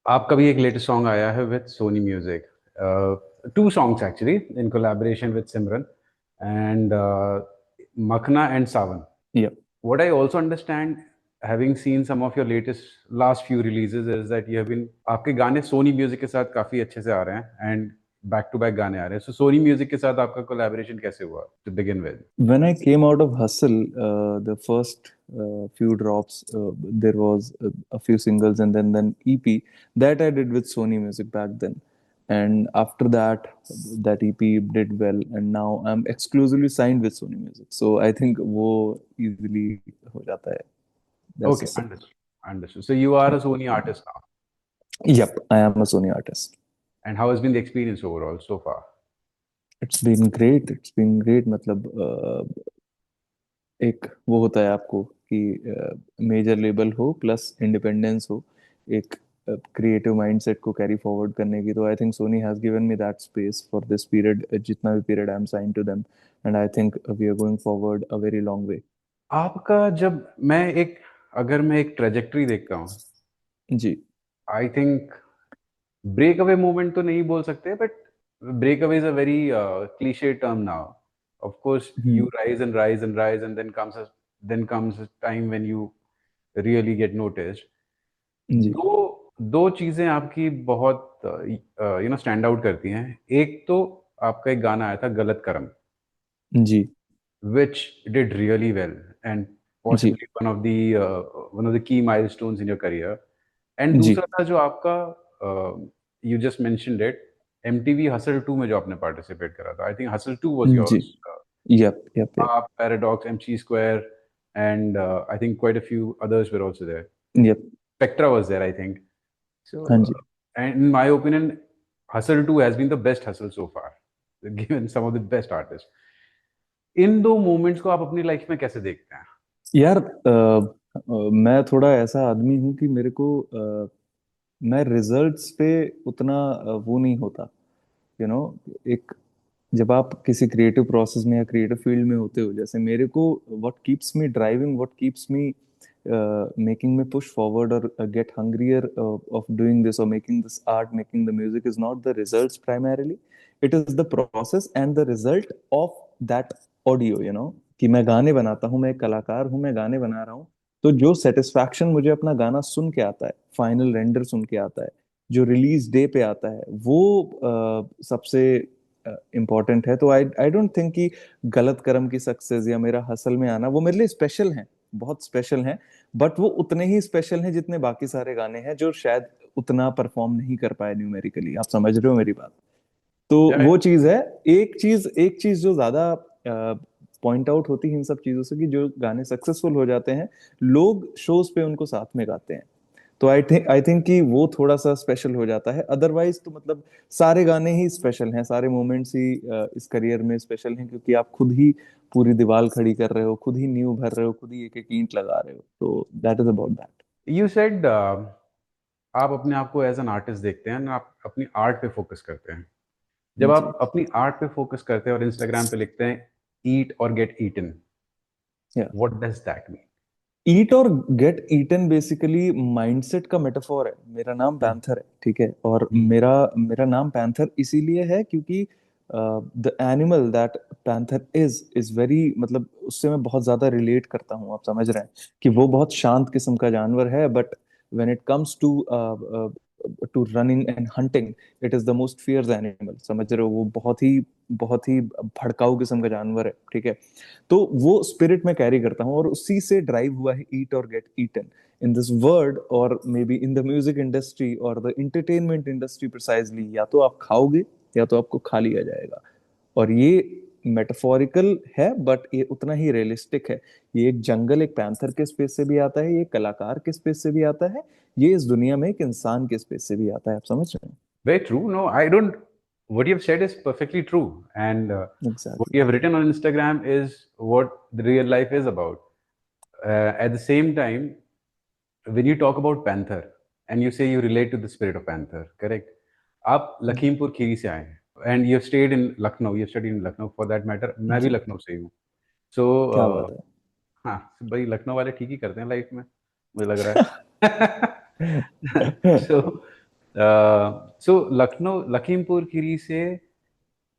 आपका भी एक लेटेस्ट सॉन्ग आया है with Sony music, two songs actually in collaboration with Simran and Makhna and Sawan. Yeah. What I also understand, having seen some of your latest last few releases, is that you have been आपके गाने Soni music के साथ काफी अच्छे से आ रहे हैं and back to back गाने आ रहे हैं. सो सोनी म्यूजिक के साथ आपका कोलैबोरेशन कैसे हुआ to begin with? When I came out of Hustle, the first few drops, there was a few singles and then EP that I did with Sony Music back then. And after that, that EP did well, and now I'm exclusively signed with Sony Music. So I think वो easily हो जाता है. That's Okay, just it. understood. Understood. So you are a Sony artist now. Yep, I am a Sony artist. And how has been the experience overall so far? It's been great. It's been great. मतलब एक वो होता है आपको कि major label हो plus independence हो, एक क्रिएटिव माइंडसेट को कैरी फॉरवर्ड करने की. तो I think Sony has given me that space for this period, जितना भी period I am sign to them, and I think we are going forward a very long way. आपका जब मैं एक ट्रेजेक्टरी देखता हूँ, जी. I think break away movement तो नहीं बोल सकते, but break away is a very cliche term now. Of course you hmm. Rise and rise and rise and then comes time when you really get noticed. जी. दो दो चीजें आपकी बहुत स्टैंड आउट करती हैं. एक तो आपका एक गाना आया था गलत कर्म, जी. which did really well and ji. possibly one of the key milestones in your career. And जी. दूसरा था जो आपका, you just mentioned it, MTV Hustle 2 में जो आपने पार्टिसिपेट करा था. I think Hustle 2 was जी. yours. यप यप यप आप, Paradox, MC Square, and I think quite a few others were also there. Yup. Spectra was there, I think. So, हाँ जी. and in my opinion, Hustle 2 has been the best hustle so far, given some of the best artists. इन दो moments को आप अपनी life में कैसे देखते हैं? यार मैं थोड़ा ऐसा आदमी हूँ कि मेरे को मैं रिजल्ट्स पे उतना वो नहीं होता, यू नो. एक जब आप किसी क्रिएटिव प्रोसेस में या क्रिएटिव फील्ड में होते हो, जैसे मेरे को what keeps me driving, what keeps me making me push forward और get hungrier of doing this और making this art, making the music, is not the results primarily. It is the process and the result of that audio, you know. कि मैं गाने बनाता हूँ, मैं एक कलाकार हूँ, मैं गाने बना रहा हूँ. तो जो सेटिस्फैक्शन मुझे अपना गाना सुन के आता है, फाइनल रेंडर सुन के आता है, जो रिलीज डे पे आता है, वो सबसे इम्पोर्टेंट है. तो आई आई डोंट थिंक कि गलत कर्म की सक्सेस या मेरा हसल में आना वो मेरे लिए स्पेशल है, बहुत स्पेशल है. बट वो उतने ही स्पेशल हैं जितने बाकी सारे गाने हैं जो शायद उतना परफॉर्म नहीं कर पाए न्यूमेरिकली. आप समझ रहे हो मेरी बात? तो Yeah. वो चीज है. एक चीज जो ज्यादा पॉइंट आउट होती है इन सब चीजों से, कि जो गाने सक्सेसफुल हो जाते हैं, लोग शोज पे उनको साथ में गाते हैं. तो आई थिंक कि वो थोड़ा सा स्पेशल हो जाता है. अदरवाइज तो मतलब सारे गाने ही स्पेशल हैं, सारे मोमेंट्स ही इस करियर में स्पेशल हैं, क्योंकि आप खुद ही पूरी दीवार खड़ी कर रहे हो, खुद ही नींव भर रहे हो, खुद ही एक एक ईंट लगा रहे हो. तो that is about that. You said आप अपने आप को एज एन आर्टिस्ट देखते हैं ना, आप अपनी आर्ट पे फोकस करते हैं. जब जी. आप अपनी आर्ट पे फोकस करते हैं और इंस्टाग्राम पे लिखते हैं ईट और गेट ईटन, या व्हाट डज दैट मीन? ईट और गेट ईटन बेसिकली माइंडसेट का मेटाफोर है. मेरा नाम पैंथर है, ठीक है, और मेरा मेरा नाम पैंथर इसीलिए है क्योंकि the animal that panther is very, मतलब उससे मैं बहुत ज्यादा रिलेट करता हूँ. आप समझ रहे हैं कि वो बहुत शांत किस्म का जानवर है, but when it comes to running and hunting, it is the most fierce animal. समझ रहे हो? वो बहुत ही भड़काऊ किस्म का जानवर है, ठीक है. तो वो स्पिरिट में कैरी करता हूँ, और उसी से ड्राइव हुआ है ईट और get eaten in this word, और may be in the music industry और द एंटरटेनमेंट इंडस्ट्री प्रिसाइजली. या तो आप खाओगे या तो आपको खा लिया जाएगा. और ये मेटाफोरिकल है, बट ये उतना ही रियलिस्टिक है. ये एक जंगल, एक पैंथर के स्पेस से भी आता है, ये कलाकार के स्पेस से भी आता है, ये इस दुनिया में एक इंसान के स्पेस से भी आता है. आप समझ रहे हैं? Very true. No, I don't. What you've said is perfectly true, and what exactly. you have written on Instagram is what the real life is about. At the same time, when you talk about Panther and you say you relate to the spirit of Panther, correct? आप लखीमपुर खीरी से आए हैं and you have stayed in Lucknow. You have studied in Lucknow for that matter. मैं भी जी. लखनऊ से ही हूँ. So क्या बात हाँ, भाई लखनऊ वाले ठीक ही करते हैं लाइफ में, मुझे लग रहा है. है. So सो लखनऊ लखीमपुर खीरी से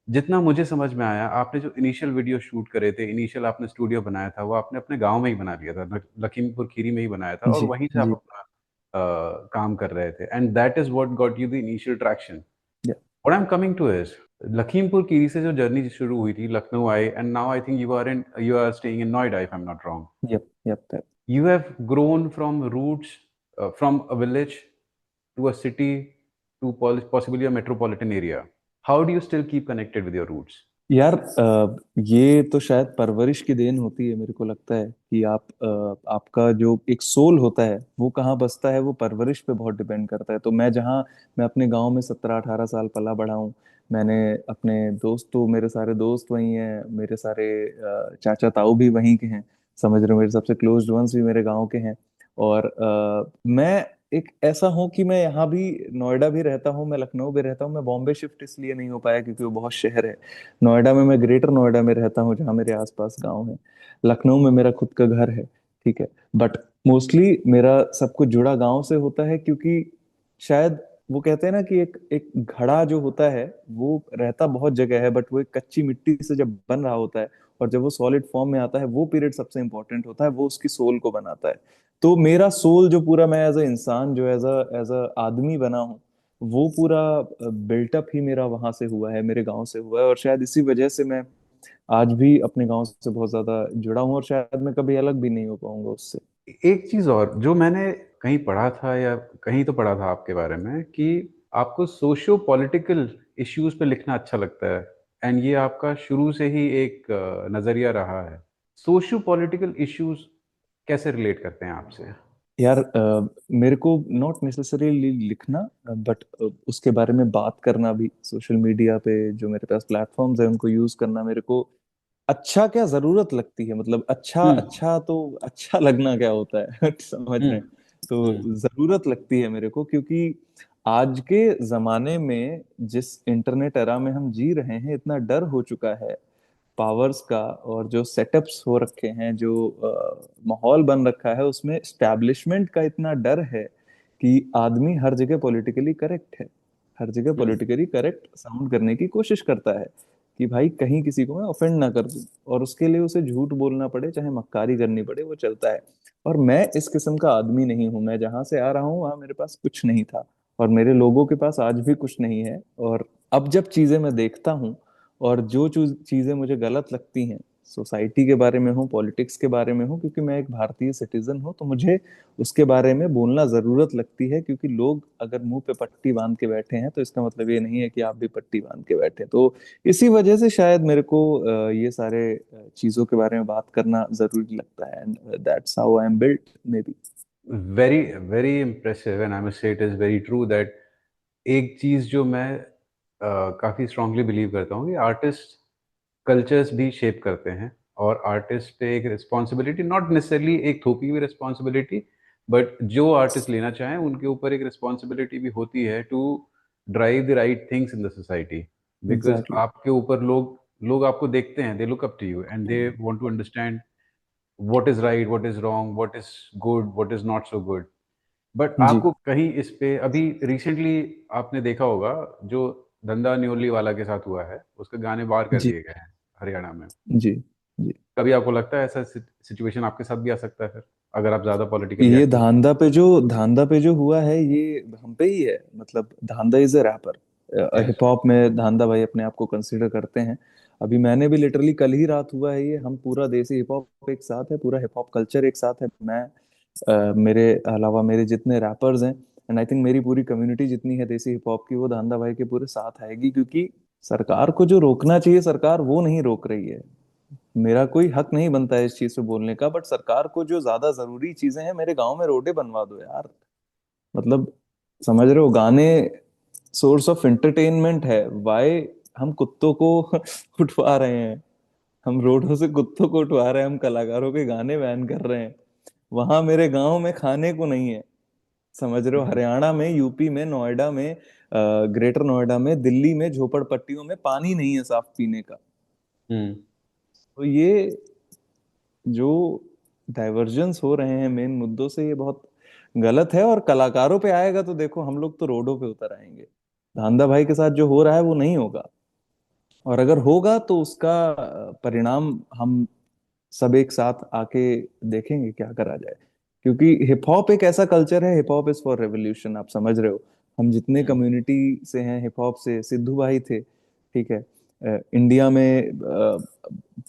जितना मुझे समझ में आया, आपने जो इनिशियल वीडियो शूट करे थे, इनिशियल आपने स्टूडियो बनाया था, वो आपने अपने गांव में ही बना लिया था, लखीमपुर खीरी में ही बनाया था, और जी वहीं से आप जी। अपना काम कर रहे थे, and that is what got you the initial traction. या what I am coming to is, Lakhimpur Kheri से जो जर्नी शुरू हुई थी, लखनऊ आए, and now I think you are staying in Noida, if I am not wrong. Yup yup. You have grown from roots, from a village to a city to possibly a metropolitan area. How do you still keep connected with your roots? यार ये तो शायद परवरिश की then होती है, मेरे को लगता है कि आपका जो एक सोल होता है वो कहाँ बसता है, वो परवरिश पे बहुत डिपेंड करता है। तो मैं अपने गांव में 17-18 साल पला बड़ा हूँ। मैंने अपने दोस्तों मेरे सारे दोस्त वहीं हैं, मेरे सारे चाचा ताऊ भी वहीं के हैं, समझ रहे हो, मेरे सबसे क्लोज्ड वंस भी मेरे गांव के हैं। और मैं एक ऐसा हूँ कि मैं यहाँ भी नोएडा भी रहता हूँ, मैं लखनऊ भी रहता हूँ। मैं बॉम्बे शिफ्ट इसलिए नहीं हो पाया क्योंकि वो बहुत शहर है। नोएडा में मैं ग्रेटर नोएडा में रहता हूँ जहाँ मेरे आसपास गांव है। लखनऊ में मेरा खुद का घर है, ठीक है। बट मोस्टली मेरा सब कुछ जुड़ा गांव से होता है, क्योंकि शायद वो कहते हैं ना कि एक एक घड़ा जो होता है वो रहता बहुत जगह है, बट वो एक कच्ची मिट्टी से जब बन रहा होता है और जब वो सॉलिड फॉर्म में आता है, वो पीरियड सबसे इंपॉर्टेंट होता है, वो उसकी सोल को बनाता है। तो मेरा सोल जो पूरा, मैं एज अ इंसान जो एज अ आदमी बना हूँ, वो पूरा बिल्टअप ही मेरा वहां से हुआ है, मेरे गांव से हुआ है। और शायद इसी वजह से मैं आज भी अपने गांव से बहुत ज्यादा जुड़ा हूँ, और शायद मैं कभी अलग भी नहीं हो पाऊंगा उससे। एक चीज और जो मैंने कहीं पढ़ा था, या कहीं तो पढ़ा था आपके बारे में, कि आपको सोशियो पॉलिटिकल इश्यूज पे लिखना अच्छा लगता है, एंड ये आपका शुरू से ही एक नजरिया रहा है। सोशियो पॉलिटिकल इश्यूज कैसे रिलेट करते हैं आपसे? यार मेरे को नॉट नेसेसरीली लिखना, बट उसके बारे में बात करना भी सोशल मीडिया पे, जो मेरे पास प्लेटफॉर्म्स है उनको यूज करना मेरे को अच्छा, क्या जरूरत लगती है, मतलब अच्छा हम्म। अच्छा तो अच्छा लगना क्या होता है समझ रहे हैं। हम्म। हम्म। तो जरूरत लगती है मेरे को, क्योंकि आज के जमाने में जिस इंटरनेट एरा में हम जी रहे हैं, इतना डर हो चुका है पावर्स का, और जो सेटअप्स हो रखे हैं, जो माहौल बन रखा है, उसमें एस्टैब्लिशमेंट का इतना डर है कि आदमी हर जगह पॉलिटिकली करेक्ट है, हर जगह हम्म। पॉलिटिकली करेक्ट साउंड करने की कोशिश करता है कि भाई कहीं किसी को मैं ऑफेंड ना कर दूं, और उसके लिए उसे झूठ बोलना पड़े, चाहे मक्कारी करनी पड़े, वो चलता है। और मैं इस किस्म का आदमी नहीं हूं। मैं जहां से आ रहा हूं वहां मेरे पास कुछ नहीं था, और मेरे लोगों के पास आज भी कुछ नहीं है। और अब जब चीजें मैं देखता हूँ, और जो चीजें मुझे गलत लगती हैं, सोसाइटी के बारे में हो, पॉलिटिक्स के बारे में हो, क्योंकि मैं एक भारतीय सिटीजन हूँ, तो मुझे उसके बारे में बोलना जरूरत लगती है। क्योंकि लोग अगर मुंह पे पट्टी बांध के बैठे हैं, तो इसका मतलब ये नहीं है कि आप भी पट्टी बांध के बैठे। तो इसी वजह से शायद मेरे को ये सारे चीजों के बारे में बात करना जरूरी लगता है, and that's how I am built may be. Very very impressive, and I must say it is very true that एक चीज जो मैं काफी स्ट्रांगली बिलीव करता हूँ कि आर्टिस्ट कल्चर्स भी शेप करते हैं, और आर्टिस्ट पे एक रिस्पॉन्सिबिलिटी, नॉट नेसेसरली एक थोपी हुई रिस्पॉन्सिबिलिटी, बट जो आर्टिस्ट लेना चाहें उनके ऊपर एक रिस्पॉन्सिबिलिटी भी होती है to drive the right things in the society. Because exactly. आपके ऊपर लोग लोग आपको देखते हैं, they look up to you and they want to understand what is right, what is wrong, what is good, what is not so good. But जी आपको कहीं इस पे अभी रिसेंटली आपने देखा होगा, जो धंधा न्योली वाला के साथ हुआ है, उसके गाने बाहर कर जी दिए गए हैं हरियाणा में। जी जी। कभी आपको लगता है ऐसा सिचुएशन आपके साथ भी आ सकता है फिर, अगर आप ज्यादा पॉलिटिकली ये एक्टिव? धांधा पे जो हुआ है, ये हम पे ही है। मतलब Dhanda is a rapper. Yes. Hip hop में धांधा भाई अपने आप को कंसिडर करते हैं। अभी मैंने भी लिटरली कल ही रात हुआ है ये, हम पूरा देसी हिप हॉप एक साथ है, पूरा हिप हॉप कल्चर एक साथ है। मैं मेरे अलावा मेरे जितने रैपर्स हैं, एंड आई थिंक मेरी पूरी कम्युनिटी जितनी है देसी हिप हॉप की, वो धांधा भाई के पूरे साथ आएगी। क्योंकि सरकार को जो रोकना चाहिए, सरकार वो नहीं रोक रही है। मेरा कोई हक नहीं बनता है इस चीज पे बोलने का, बट सरकार को जो ज्यादा जरूरी चीजें हैं, मेरे गांव में रोडे बनवा दो यार। मतलब समझ रहे हो, गाने सोर्स ऑफ एंटरटेनमेंट है, वाई हम कुत्तों को उठवा रहे हैं, हम रोडों से कुत्तों को उठवा रहे हैं, हम कलाकारों के गाने बैन कर रहे हैं। वहां मेरे गांव में खाने को नहीं है, समझ रहे हो। हरियाणा में, यूपी में, नोएडा में, ग्रेटर नोएडा में, दिल्ली में झोपड़पट्टियों में पानी नहीं है साफ पीने का। हम्म। तो ये जो डाइवर्जन्स हो रहे हैं मेन मुद्दों से, ये बहुत गलत है। और कलाकारों पे आएगा तो देखो हम लोग तो रोडों पे उतर आएंगे। धांधा भाई के साथ जो हो रहा है वो नहीं होगा, और अगर होगा तो उसका परिणाम हम सब एक साथ आके देखेंगे क्या करा जाए। क्योंकि हिप हॉप एक ऐसा कल्चर है, hip hop is for revolution, आप समझ रहे हो। हम जितने कम्युनिटी से हैं हिप हॉप से, सिद्धू भाई थे, ठीक है, इंडिया में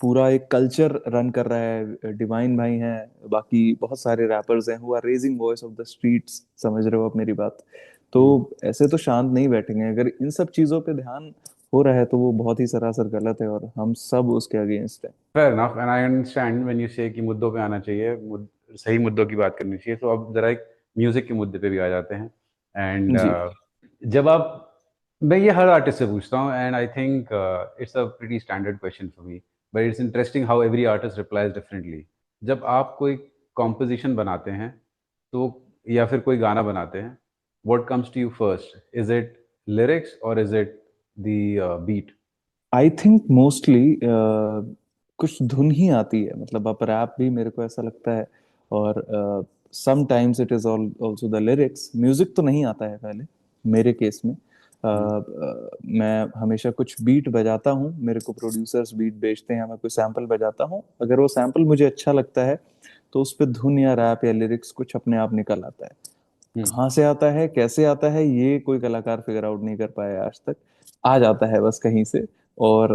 पूरा एक कल्चर रन कर रहा है, डिवाइन भाई हैं, बाकी बहुत सारे रैपर्स हैं who are raising voice of the streets, समझ रहे हो आप मेरी बात। तो हम्म। ऐसे तो शांत नहीं बैठेंगे, अगर इन सब चीजों पे ध्यान हो रहा है तो वो बहुत ही सरासर गलत है, और हम सब उसके अगेंस्ट है। Fair enough and I understand when you से कि मुद्दों पे आना चाहिए, सही मुद्दों की बात करनी चाहिए। तो अब जरा एक म्यूजिक के मुद्दे पे भी आ जाते हैं। एंड जी। जब आप, मैं ये हर आर्टिस्ट से पूछता हूँ, and I think it's a pretty standard question for me, but it's interesting how every artist replies differently. जब आप कोई कॉम्पोजिशन बनाते हैं तो, या फिर कोई गाना बनाते हैं, what comes to you first? Is it lyrics और is it the beat? I think mostly कुछ धुन ही आती है, मतलब अब रैप भी मेरे को ऐसा लगता है, और sometimes it is also the lyrics. Music तो नहीं आता है पहले मेरे केस में। मैं हमेशा कुछ बीट बजाता हूँ, मेरे को प्रोड्यूसर्स बीट भेजते हैं, मैं कोई सैंपल बजाता हूँ, अगर वो सैंपल मुझे अच्छा लगता है तो उस पर धुन या रैप या लिरिक्स कुछ अपने आप निकल आता है। कहाँ से आता है, कैसे आता है, ये कोई कलाकार फिगर आउट नहीं कर पाया आज तक। आ जाता है बस कहीं से, और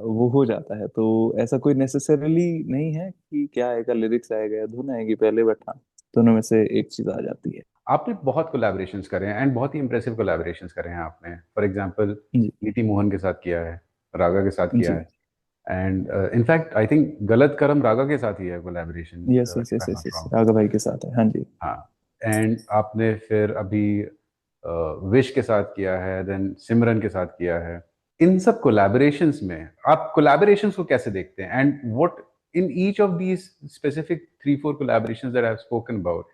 वो हो जाता है। तो ऐसा कोई नेसेसरीली नहीं है कि क्या आएगा, लिरिक्स आएगा या धुन आएगी पहले, बट हाँ, दोनों में से एक चीज आ जाती है। आपने बहुत कोलैबोरेशंस करे हैं एंड बहुत ही इंप्रेसिव कोलैबोरेशंस करे हैं आपने। फॉर एग्जांपल जी। नीति मोहन के साथ किया है, रागा के साथ किया जी। है, एंड इनफैक्ट आई थिंक गलत कर्म रागा के साथ ही है collaboration, yes yes if I yes am yes not yes, wrong. Raghav भाई के साथ है, हाँ जी। हाँ। एंड आपने फिर अभी विश के साथ किया है, देन सिमरन के साथ किया है। इन सब कोलैबोरेशंस में आप कोलैबोरेशंस को कैसे देखते हैं, and what in each of these specific 3-4 collaborations that I have spoken about,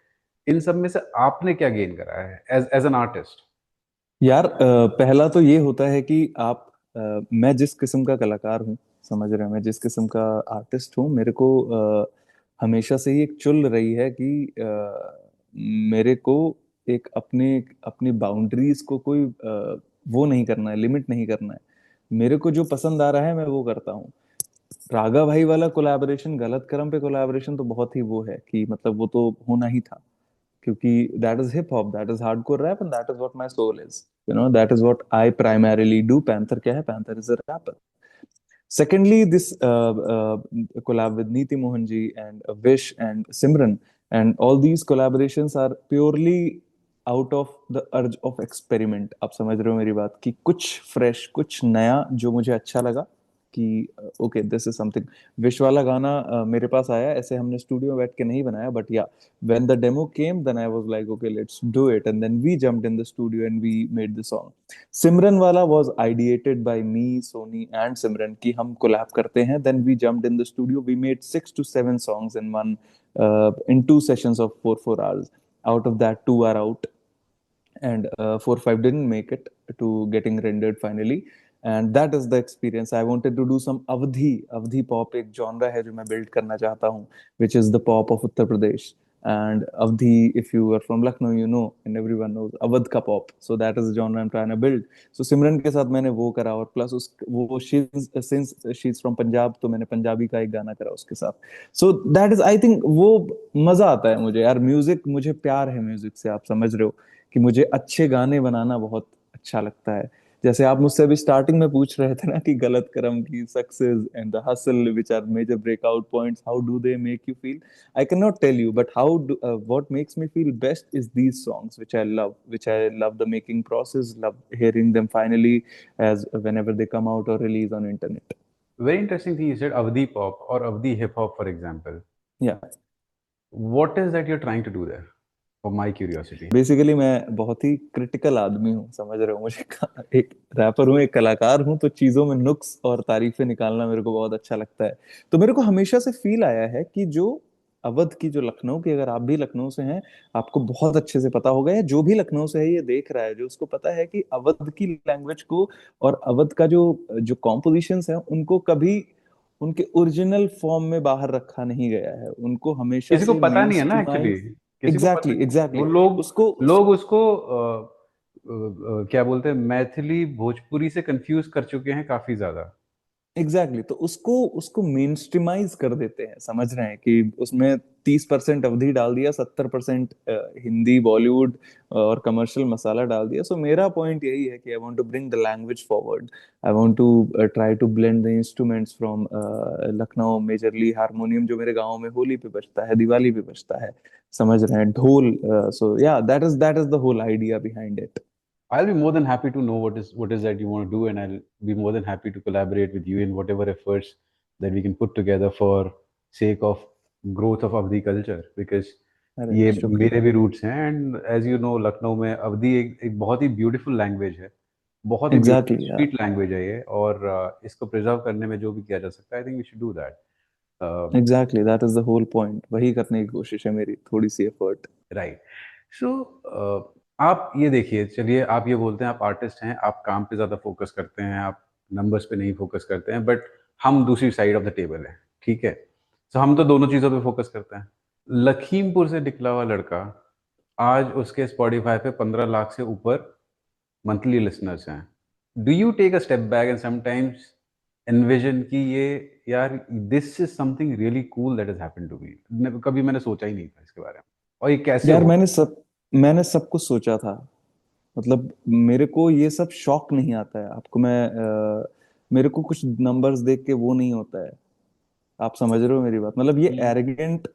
इन सब में से आपने क्या गेन करा है एज एज एन आर्टिस्ट? यार पहला तो ये होता है कि आप मैं जिस किस्म का कलाकार हूँ, समझ रहे हैं, मैं जिस किस्म का आर्टिस्ट हूँ, मेरे को हमेशा से ही एक चुल रही है कि मेरे को एक अपने अपनी बाउंड्रीज को कोई वो नहीं करना है, लिमिट नहीं करना है। मेरे को जो पसंद आ रहा है मैं वो करता हूँ। रागा भाई वाला कोलैबोरेशन, गलत कर्म पे कोलैबोरेशन, तो बहुत ही वो है कि मतलब वो तो होना ही था, क्योंकि that is hip hop, that is hardcore rap, and that is what my soul is, you know, that is what I primarily do। Panther क्या है, Panther is a rapper। Secondly, this collab with Neeti Mohan ji and Vish and Simran, and all these collaborations are purely out of the urge of experiment। आप समझ रहे हो मेरी बात, कि कुछ फ्रेश, कुछ नया जो मुझे अच्छा लगा, कि okay this is something. Wish वाला गाना मेरे पास आया ऐसे, हमने स्टूडियो में बैठ के नहीं बनाया, बट या when the demo came then I was like okay let's do it, and then we jumped in the studio and we made the song। सिमरन वाला was ideated by me, Sony and Simran कि हम collab करते हैं, then we jumped in the studio, we made 6 to 7 songs in one in 2 sessions of 4 hours। out of that 2 are out, and 4 5 didn't make it to getting rendered finally। and that is the experience I wanted to do। some Awadhi pop एक genre है जो मैं build करना चाहता हूँ, which is the pop of Uttar Pradesh। and Avdhi, if you are from Lucknow, you know, and everyone knows Awadh का pop, so that is the genre I'm trying to build। so सिमरन के साथ मैंने वो करा, और प्लस उस वो since she's from Punjab, तो मैंने पंजाबी का एक गाना करा उसके साथ। so that is I think वो मजा आता है मुझे यार, म्यूजिक, मुझे प्यार है म्यूजिक से, आप समझ रहे हो, कि मुझे अच्छे गाने बनाना बहुत अच्छा लगता है। जैसे आप मुझसे अभी स्टार्टिंग में पूछ रहे थे ना कि गलत कर्म की success and the hustle which are major breakout points, how do they make you feel? I can not tell you, but how what makes me feel best is these songs which I love the making process, love hearing them finally as whenever they come out or release on internet। Very interesting thing you said, Avdi pop or Avdi hip hop, for example. या What is that you're trying to do there? For my curiosity. Basically मैं बहुत ही critical आदमी हूँ, समझ रहे हो मुझे। एक रैपर हूँ, एक कलाकार हूँ, तो चीजों में नुक्स और तारीफें निकालना मेरे को बहुत अच्छा लगता है। तो मेरे को हमेशा से फील आया है कि जो अवध की, जो लखनऊ की, अगर आप भी लखनऊ से हैं, आपको बहुत अच्छे से पता होगा, या जो भी लखनऊ से है ये देख रहा है, जो उसको पता है कि अवध की लैंग्वेज को और अवध का जो जो कॉम्पोजिशंस है उनको कभी उनके ओरिजिनल फॉर्म में बाहर रखा नहीं गया है, उनको हमेशा किसी को से पता नहीं है ना मेंस्ट्रीमाइज। एक्चुअली। किसी को पता एग्जैक्टली, नहीं। वो एग्जैक्टली। लोग उसको लोग उसको क्या बोलते हैं, मैथिली भोजपुरी से कंफ्यूज कर चुके हैं काफी ज्यादा। एग्जैक्टली, तो उसको उसको मेन स्ट्रीमाइज कर देते हैं, समझ रहे हैं कि उसमें 30% अवधि डाल दिया, 70% हिंदी बॉलीवुड और कमर्शियल मसाला डाल दिया। सो मेरा पॉइंट यही है कि I want to bring the language forward. I want to try to blend the instruments from Lucknow, majorly harmonium जो मेरे गांव में होली पे बजता है, दिवाली पे बजता है, समझ रहे हैं, dhol. So yeah that is the whole idea behind it. I'll be more than happy to know what is that you want to do, and I'll be more than happy to collaborate with you in whatever efforts that we can put together for sake of growth of Avdi culture. Because अरे ये मेरे शुक्रिया। भी roots हैं, and as you know Lucknow में अवधी एक बहुत ही ब्यूटीफुल लैंग्वेज है, बहुत ही ब्यूटीफुल एग्जैक्टली यार, स्वीट लैंग्वेज है ये। और इसको प्रिजर्व करने में जो भी किया जा सकता है, I think we should do that. Exactly, that is the whole point. वही करने की कोशिश है मेरी, थोड़ी सी एफर्ट। राइट। सो आप ये देखिए, चलिए आप ये बोलते हैं आप आर्टिस्ट हैं, आप काम पे ज़्यादा फोकस करते हैं, आप नंबर्स पे नहीं फोकस करते हैं, बट हम दूसरी साइड ऑफ द टेबल हैं, ठीक है। सो हम तो दोनों चीज़ों पे फोकस करते हैं। लखीमपुर से निकला हुआ लड़का, आज उसके स्पॉटिफाई पे 15 लाख से ऊपर मंथली लिसनर्स हैं। Do you take a step back and sometimes envision कि ये, यार this is something really cool that has happened to me, कभी मैंने सोचा ही नहीं था इसके बारे में, और ये कैसे यार हो। मैंने सब कुछ सोचा था। मतलब मेरे को ये सब शौक नहीं आता है आपको, मेरे को कुछ नंबर्स देख के वो नहीं होता है। आप समझ रहे हो मेरी बात? मतलब ये एरोगेंट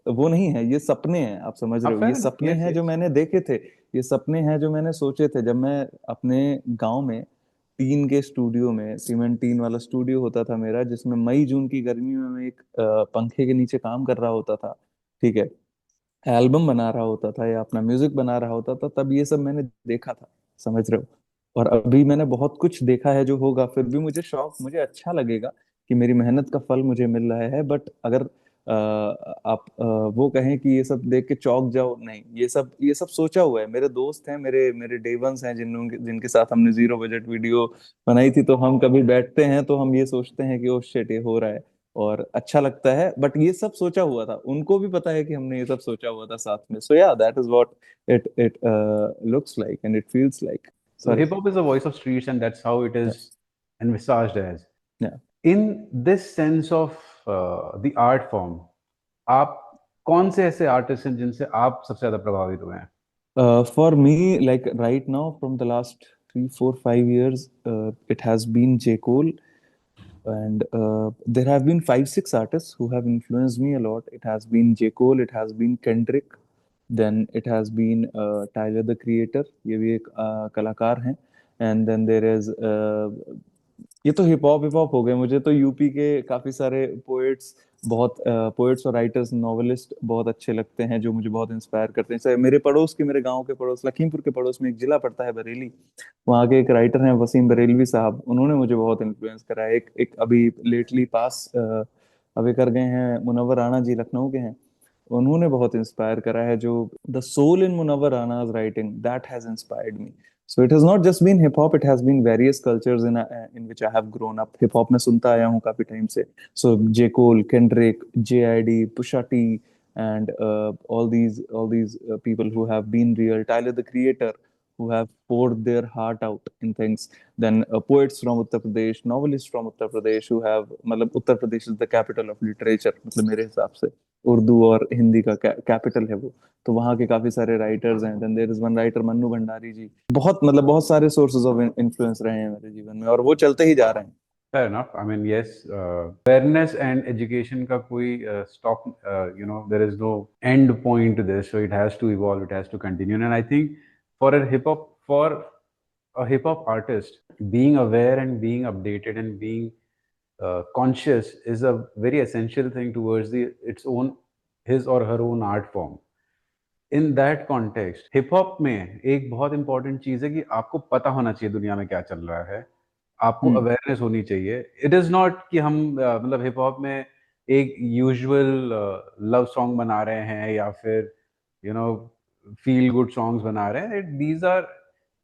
वो नहीं है, ये सपने हैं, आप समझ हाँ, रहे हो, ये फेयर इनफ, सपने यस हैं जो यस। मैंने देखे थे। ये सपने हैं जो मैंने सोचे थे जब मैं अपने गांव में टीन के स्टूडियो में, सीमेंट टीन वाला स्टूडियो होता था मेरा, जिसमें मई जून की गर्मी में मैं एक पंखे के नीचे काम कर रहा होता था, ठीक है, एल्बम बना रहा होता था या अपना म्यूजिक बना रहा होता था। तब ये सब मैंने देखा था, समझ रहे हो। और अभी मैंने बहुत कुछ देखा है जो होगा, फिर भी मुझे शौक, मुझे अच्छा लगेगा कि मेरी मेहनत का फल मुझे मिल रहा है। बट अगर आप वो कहें कि ये सब देख के चौंक जाओ, नहीं, ये सब सोचा हुआ है। मेरे दोस्त हैं, मेरे मेरे डे वंस हैं, जिनके साथ हमने जीरो बजट वीडियो बनाई थी। तो हम कभी बैठते हैं तो हम ये सोचते हैं कि ओ शिट, ये हो रहा है, और अच्छा लगता है। बट ये सब सोचा हुआ था, उनको भी पता है कि हमने ये सब सोचा हुआ था साथ में। सो yeah that is what it looks like and it feels like. So sorry. hip hop is the voice of streets, and that's how it is envisaged as. या In this sense of the art form, आप कौन से ऐसे artist हैं जिनसे आप सबसे ज्यादा प्रभावित हुए हैं? For me, like right now, from the last 3 4 5 years, it has been J. Cole. And there have been 5 6 artists who have influenced me a lot. It has been J. Cole, it has been Kendrick, then it has been Tyler the Creator, ये भी एक कलाकार हैं। and then there is ये तो hip hop हो गए। मुझे तो यूपी के काफी सारे पोएट्स, बहुत पोएट्स और राइटर्स, नॉवेलिस्ट बहुत अच्छे लगते हैं, जो मुझे बहुत इंस्पायर करते हैं। जैसे मेरे पड़ोस के, मेरे गांव के पड़ोस, लखीमपुर के पड़ोस में एक जिला पड़ता है बरेली, वहाँ के एक राइटर हैं वसीम बरेलवी साहब। उन्होंने मुझे बहुत इन्फ्लुएंस करा है। एक एक अभी लेटली पास अवे कर गए हैं, मुनव्वर राणा जी, लखनऊ के हैं। उन्होंने बहुत इंस्पायर करा है। जो the soul in Munawwar Rana's writing, that has inspired me. So it has not just been hip hop, it has been various cultures in which I have grown up. Hip hop में सुनता आया हूँ काफी टाइम से। So J Cole, Kendrick, JID, Pusha T, and all these people who have been real. Tyler the Creator, who have poured their heart out in things. Then poets from Uttar Pradesh, novelists from Uttar Pradesh who have, मतलब Uttar Pradesh is the capital of literature, मतलब मेरे हिसाब से उर्दू और हिंदी का capital है वो। तो वहाँ के काफी सारे राइटर्स हैं। Then there is one writer Mannu Bhandari ji. बहुत, मतलब बहुत सारे सोर्सेज ऑफ इन्फ्लुएंस रहे हैं मेरे जीवन में, और वो चलते ही जा रहे हैं। Fair enough. I mean, yes, awareness and education का कोई stop, there is no end point to this, so it has to evolve, it has to continue. And I think for a hip hop artist, being aware and being updated and being conscious is a very essential thing towards his or her own art form. In that context hip hop में एक बहुत important चीज है कि आपको पता होना चाहिए दुनिया में क्या चल रहा है, आपको हम्म। अवेयरनेस होनी चाहिए। इट इज नॉट कि हम मतलब हिप हॉप में एक यूजुअल लव सॉन्ग बना रहे हैं या फिर you know feel good songs बना रहे हैं। These are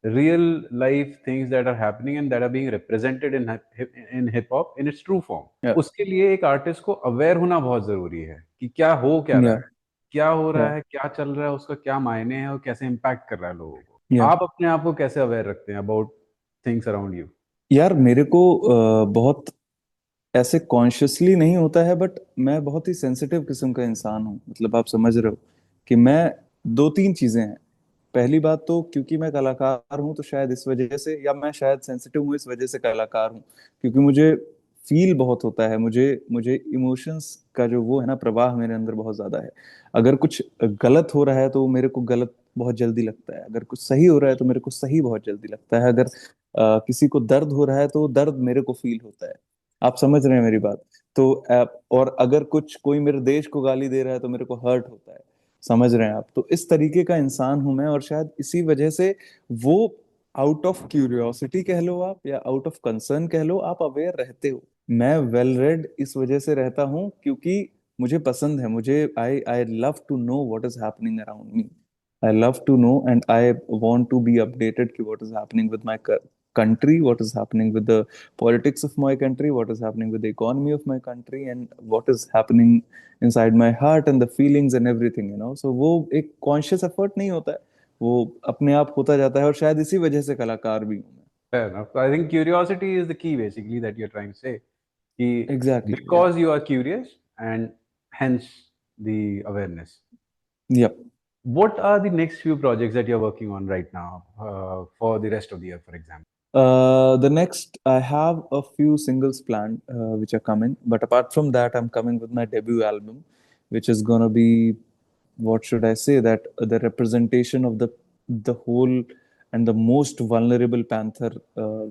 real life things that are happening and that are being represented in hip hop in its true form. या उसके लिए एक आर्टिस्ट को अवेयर होना बहुत जरूरी है कि क्या हो क्या रहा या है, क्या हो रहा या है, क्या चल रहा है, उसका क्या मायने है और कैसे इम्पैक्ट कर रहा है लोगों को। या आप अपने आप को कैसे अवेयर रखते हैं अबाउट थिंग्स अराउंड यू? यार मेरे को बहुत ऐसे कॉन्शियसली नहीं होता है, बट मैं बहुत ही सेंसिटिव किस्म का इंसान हूँ। मतलब आप समझ रहे हो कि मैं, दो तीन चीजें हैं। पहली बात तो क्योंकि मैं कलाकार हूँ तो शायद इस वजह से, या मैं शायद सेंसिटिव हूँ इस वजह से कलाकार हूँ, क्योंकि मुझे फील बहुत होता है। मुझे मुझे इमोशंस का जो वो है ना, प्रवाह मेरे अंदर बहुत ज्यादा है। अगर कुछ गलत हो रहा है तो मेरे को गलत बहुत जल्दी लगता है, अगर कुछ सही हो रहा है तो मेरे को सही बहुत जल्दी लगता है, अगर किसी को दर्द हो रहा है तो दर्द मेरे को फील होता है। आप समझ रहे हैं मेरी बात? तो और अगर कुछ कोई मेरे देश को गाली दे रहा है तो मेरे को हर्ट होता है। समझ रहे हैं आप? तो इस तरीके का इंसान हूं मैं, और शायद इसी वजह से वो, आउट ऑफ क्यूरियोसिटी कह लो आप, या आउट ऑफ कंसर्न कह लो, आप अवेयर रहते हो। मैं वेल रेड इस वजह से रहता हूँ क्योंकि मुझे पसंद है। मुझे I I love to know what is happening around me. I love to know, and I want to be updated कि what is happening with my country, what is happening with the politics of my country, what is happening with the economy of my country, and what is happening inside my heart and the feelings and everything, you know. So वो एक conscious effort नहीं होता है, वो अपने आप होता जाता है, और शायद इसी वजह से कलाकार भी हूँ मैं। Fair enough. I think curiosity is the key, basically, that you're trying to say. Exactly, yeah. Because you are curious, and hence the awareness. Yep. What are the next few projects that you're working on right now, for the rest of the year, for example? The next, I have a few singles planned, which are coming. But apart from that, I'm coming with my debut album, which is gonna be, what should I say, that the representation of the whole and the most vulnerable Panther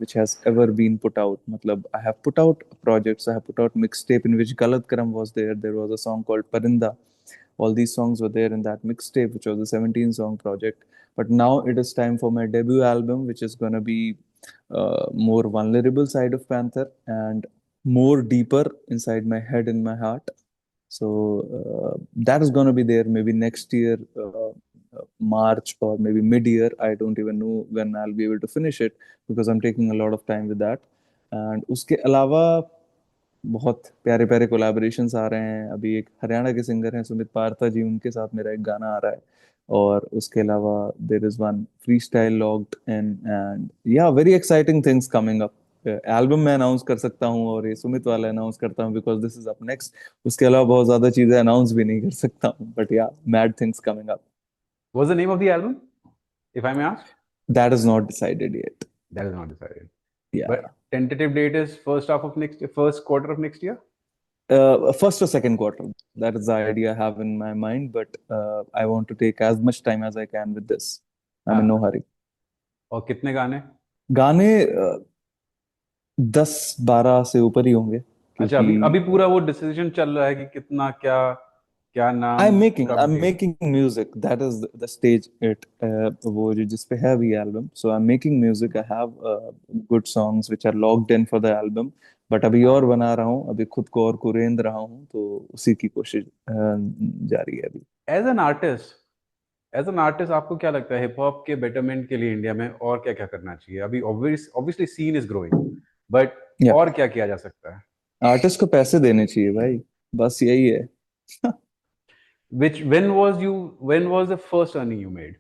which has ever been put out. Matlab, I have put out projects. I have put out mixtape in which Galat Karam was there. There was a song called Parinda. All these songs were there in that mixtape, which was a 17-song project. But now it is time for my debut album, which is going to be more vulnerable side of Panther and more deeper inside my head and my heart. So that is going to be there maybe next year, March or maybe mid-year. I don't even know when I'll be able to finish it because I'm taking a lot of time with that. And उसके अलावा बहुत प्यारे प्यारे collaborations आ रहे हैं। अभी एक हरियाणा के सिंगर हैं सुमित पारथा जी, उनके साथ मेरा एक गाना आ रहा है। और उसके अलावा there is one freestyle logged in, and या very exciting things coming up. Album मैं अनाउंस कर सकता हूँ और ये सुमित वाला अनाउंस करता हूँ because this is up next. उसके अलावा बहुत ज्यादा चीजें अनाउंस भी नहीं कर सकता हूँ, बट या, mad things coming up. What's the name of the album, if I may ask? That is not decided yet. That is not decided. या, But tentative date is first half of next, first quarter of next year. first or second quarter. That is the idea I have in my mind, but I want to take as much time as I can with this. I'm in हाँ. no hurry. और कितने गाने? गाने 10-12 से ऊपर ही होंगे, अच्छा, क्योंकि अभी अभी पूरा वो डिसीजन चल रहा है कि कितना क्या, क्या नाम, I'm making कब I'm date? making music. That is the stage it वो जो जिस पे है भी album. So I'm making music. I have good songs which are logged in for the album. But अभी और बना रहा हूँ, अभी खुद को और कुरेंद रहा हूँ, तो उसी की कोशिश जारी है अभी। एज एन आर्टिस्ट, आपको क्या लगता है हिप हॉप के बेटरमेंट के लिए इंडिया में और क्या क्या करना चाहिए? अभी obviously scene is growing, but yeah, और क्या किया जा सकता है? आर्टिस्ट को पैसे देने चाहिए भाई, बस यही है। विच when was the first earning you made?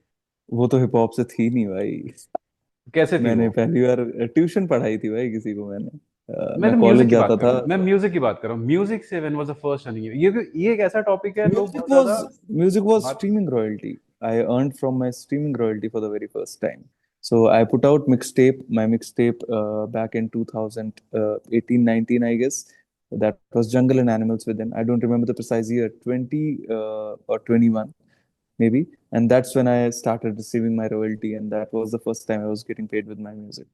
वो तो हिप हॉप से थी नहीं भाई। कैसे थी मैंने वो? पहली बार ट्यूशन पढ़ाई थी भाई किसी को मैंने। मैं मैं तो म्यूजिक कॉलेज की बात जाता कर था। रहा हूँ, मैं म्यूजिक की बात कर रहा हूँ। म्यूजिक से when was the first earning? ये एक ऐसा टॉपिक है, लोग Music बहुत was ज्यादा music was बात। streaming royalty. I earned from my streaming royalty for the very first time. So I put out my mixtape back in 2018, 19, I guess. That was Jungle and Animals Within. I don't remember the precise year, 20 or 21 maybe. And that's when I started receiving my royalty, and that was the first time I was getting paid with my music.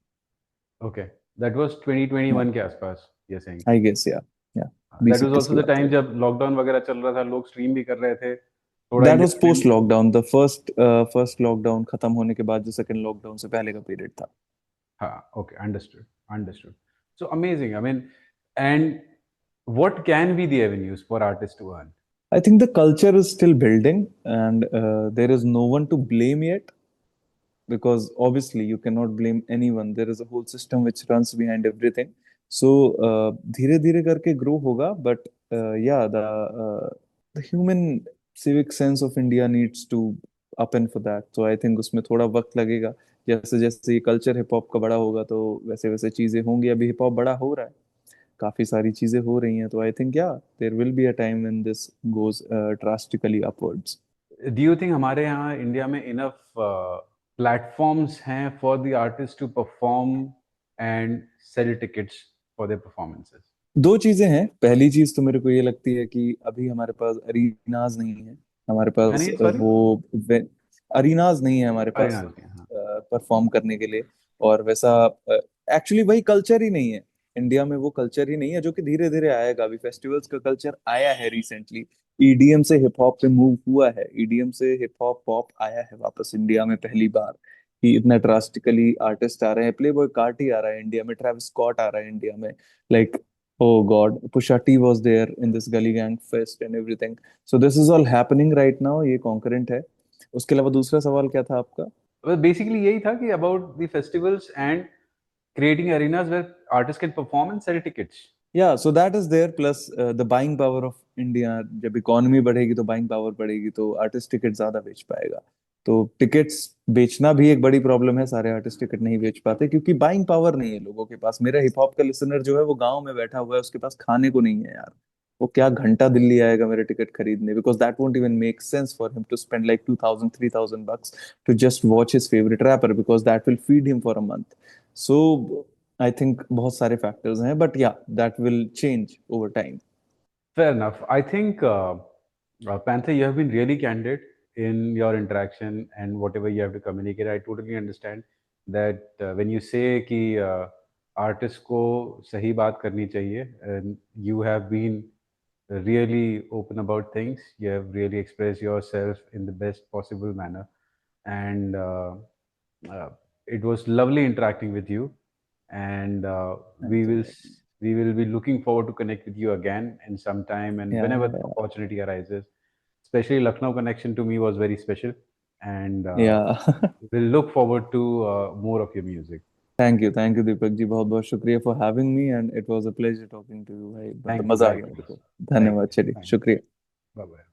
Okay, that was Yeah, 2021 के आसपास, ये saying. I guess, yeah. Yeah. That बीस was 21 also की the बात है। Time जब lockdown वगैरह चल रहा था, लोग स्ट्रीम भी कर रहे थे, थोड़ा That was इंडिया post में। lockdown. The first lockdown खत्म होने के बाद जो second lockdown से पहले का period था। हाँ, okay, understood, understood. So amazing. I mean, and what can be the avenues for artists to earn? I think the culture is still building, and there is no one to blame yet, because obviously you cannot blame anyone. There is a whole system which runs behind everything. So धीरे धीरे करके grow होगा, but yeah, the human civic sense of India needs to up and for that. So I think उसमें थोड़ा वक्त लगेगा। जैसे जैसे ये कल्चर हिप हॉप का बड़ा होगा तो वैसे वैसे चीजें होंगी। अभी हिप हॉप बड़ा हो रहा है, काफी सारी चीजें हो रही हैं, तो I think yeah there will be a time when this goes drastically upwards. Do you think हमारे यहाँ इंडिया में इनफ प्लेटफॉर्म्स हैं for the artist to perform and sell tickets for their performances? दो चीजें हैं। पहली चीज तो मेरे को ये लगती है कि अभी हमारे पास अरीनाज नहीं है, हमारे पास नहीं, सॉरी। अरीनाज नहीं है हमारे अरे पास हाँ जी, हाँ। परफॉर्म करने के लिए। और वैसा एक्चुअली वही कल्चर ही नहीं है इंडिया में, वो कल्चर ही नहीं है जो कि धीरे धीरे आएगा। अभी फेस्टिवल्स का कल्चर आया है रिसेंटली, ईडीएम से हिप हॉप पे मूव हुआ है, ईडीएम से हिप हॉप पॉप आया है वापस इंडिया में पहली बार। कि इतना ड्रास्टिकली आर्टिस्ट आ रहे हैं, प्लेबॉय कार्टी आ रहा है इंडिया में, ट्रेविस स्कॉट आ रहा है इंडिया में, like oh God, Pusha T was there in this Gully Gang Fest and everything. So this is all happening right now, ये concurrent है। उसके अलावा दूसरा सवाल क्या था आपका? बेसिकली यही था कि about the festivals and creating arenas where artists can perform and sell tickets. Yeah, so that is there, plus the buying power of India। जब इकोनॉमी बढ़ेगी तो बाइंग पावर बढ़ेगी, तो आर्टिस्ट टिकट ज्यादा बेच पाएगा। तो टिकट्स बेचना भी एक बड़ी प्रॉब्लम है, सारे आर्टिस्ट टिकट नहीं बेच पाते क्योंकि बाइंग पावर नहीं है लोगों के पास। मेरा हिप हॉप का लिसनर जो है वो गांव में बैठा हुआ है, उसके पास खाने को नहीं है यार। वो क्या घंटा दिल्ली आएगा मेरे टिकट खरीदने, because that won't even make sense for him to spend like 2000-3000 bucks to just watch his favorite rapper, because that will feed him for a month. So I think बहुत सारे factors हैं, but yeah, that will change over time. Fair enough. I think, Panther, you have been really candid in your interaction and whatever you have to communicate. I totally understand that when you say कि artist को सही बात करनी चाहिए, and you have been really open about things. You have really expressed yourself in the best possible manner, and uh, it was lovely interacting with you. And Thank you. we will be looking forward to connect with you again in some time and Yeah, whenever the yeah, opportunity arises. Especially Lucknow connection to me was very special, and yeah. we'll look forward to more of your music. Thank you Deepak ji, बहुत बहुत शुक्रिया for having me, and it was a pleasure talking to you भाई, मतलब Thank you, मजा आ गया मेरे likewise. को। धन्यवाद, Likewise. चलिए Thank you. शुक्रिया। Bye bye.